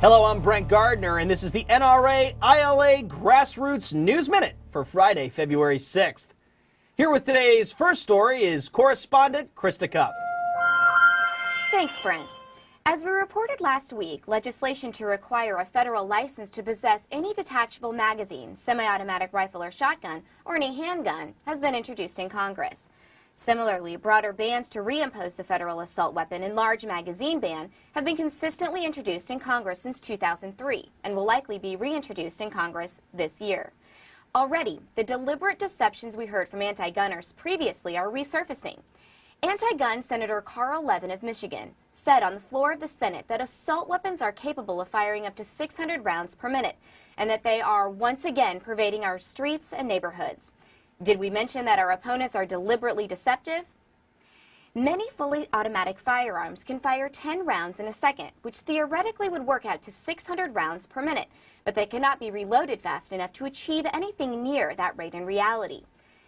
Hello, I'm Brent Gardner, and this is the NRA ILA Grassroots News Minute for Friday, February 6th. Here with today's first story is correspondent Krista Cupp. Thanks, Brent. As we reported last week, legislation to require a federal license to possess any detachable magazine, semi-automatic rifle or shotgun, or any handgun has been introduced in Congress. Similarly, broader bans to reimpose the federal assault weapon and large magazine ban have been consistently introduced in Congress since 2003 and will likely be reintroduced in Congress this year. Already, the deliberate deceptions we heard from anti-gunners previously are resurfacing. Anti-gun Senator Carl Levin of Michigan said on the floor of the Senate that assault weapons are capable of firing up to 600 rounds per minute and that they are once again pervading our streets and neighborhoods. Did we mention that our opponents are deliberately deceptive? Many fully automatic firearms can fire 10 rounds in a second, which theoretically would work out to 600 rounds per minute, but they cannot be reloaded fast enough to achieve anything near that rate in reality.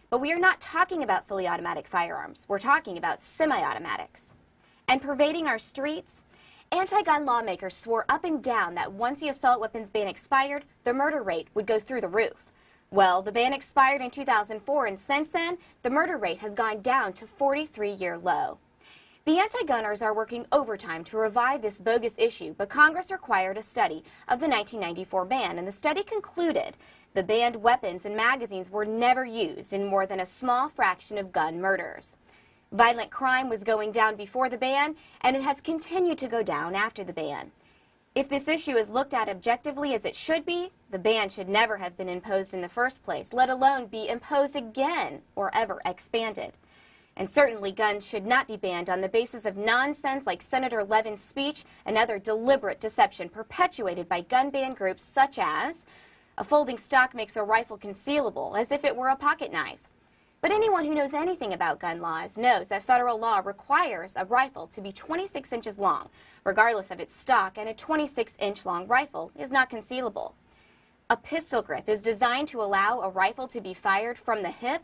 But we are not talking about fully automatic firearms. We're talking about semi-automatics. And pervading our streets, anti-gun lawmakers swore up and down that once the assault weapons ban expired, the murder rate would go through the roof. Well, the ban expired in 2004, and since then, the murder rate has gone down to 43-year low. The anti-gunners are working overtime to revive this bogus issue, but Congress required a study of the 1994 ban, and the study concluded the banned weapons and magazines were never used in more than a small fraction of gun murders. Violent crime was going down before the ban, and it has continued to go down after the ban. If this issue is looked at objectively as it should be, the ban should never have been imposed in the first place, let alone be imposed again or ever expanded. And certainly guns should not be banned on the basis of nonsense like Senator Levin's speech and other deliberate deception perpetuated by gun ban groups such as a folding stock makes a rifle concealable as if it were a pocket knife. But anyone who knows anything about gun laws knows that federal law requires a rifle to be 26 inches long, regardless of its stock, and a 26-inch long rifle is not concealable. A pistol grip is designed to allow a rifle to be fired from the hip,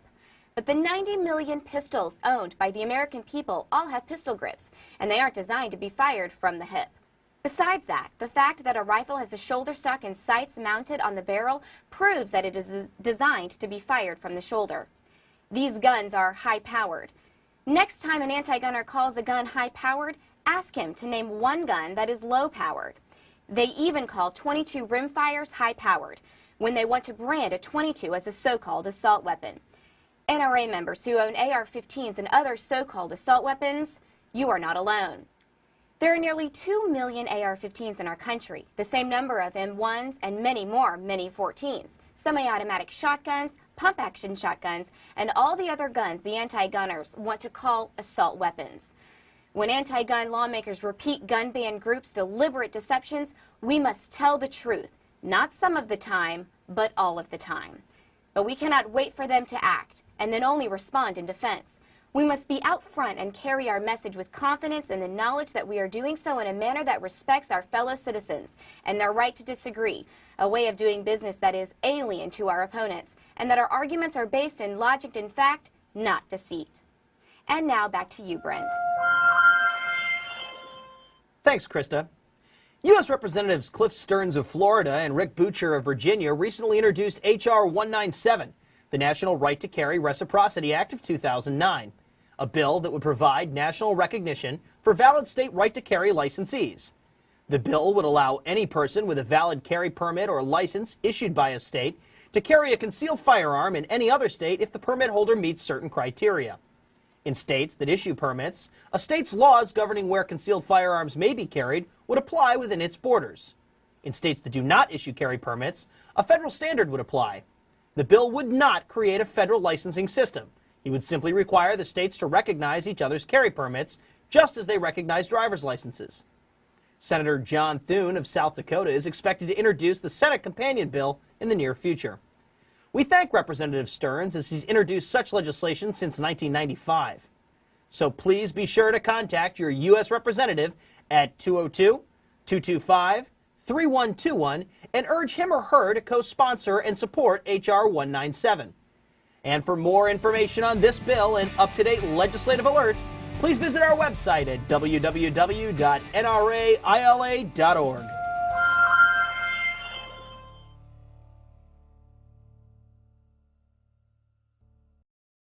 but the 90 million pistols owned by the American people all have pistol grips, and they aren't designed to be fired from the hip. Besides that, the fact that a rifle has a shoulder stock and sights mounted on the barrel proves that it is designed to be fired from the shoulder. These guns are high-powered. Next time an anti-gunner calls a gun high-powered, ask him to name one gun that is low-powered. They even call .22 rimfires high-powered when they want to brand a .22 as a so-called assault weapon. NRA members who own AR-15s and other so-called assault weapons, you are not alone. There are nearly 2 million AR-15s in our country, the same number of M1s and many more Mini-14s, semi-automatic shotguns, pump-action shotguns, and all the other guns the anti-gunners want to call assault weapons. When anti-gun lawmakers repeat gun ban groups' deliberate deceptions, we must tell the truth, not some of the time, but all of the time. But we cannot wait for them to act, and then only respond in defense. We must be out front and carry our message with confidence and the knowledge that we are doing so in a manner that respects our fellow citizens and their right to disagree, a way of doing business that is alien to our opponents, and that our arguments are based in logic and fact, not deceit. And now back to you, Brent. Thanks, Krista. U.S. Representatives Cliff Stearns of Florida and Rick Boucher of Virginia recently introduced H.R. 197, the National Right to Carry Reciprocity Act of 2009, a bill that would provide national recognition for valid state right-to-carry licensees. The bill would allow any person with a valid carry permit or license issued by a state to carry a concealed firearm in any other state if the permit holder meets certain criteria. In states that issue permits, a state's laws governing where concealed firearms may be carried would apply within its borders. In states that do not issue carry permits, a federal standard would apply. The bill would not create a federal licensing system. It would simply require the states to recognize each other's carry permits, just as they recognize driver's licenses. Senator John Thune of South Dakota is expected to introduce the Senate companion bill in the near future. We thank Representative Stearns as he's introduced such legislation since 1995. So please be sure to contact your U.S. representative at 202-225-3121 and urge him or her to co-sponsor and support H.R. 197. And for more information on this bill and up-to-date legislative alerts, please visit our website at www.nraila.org.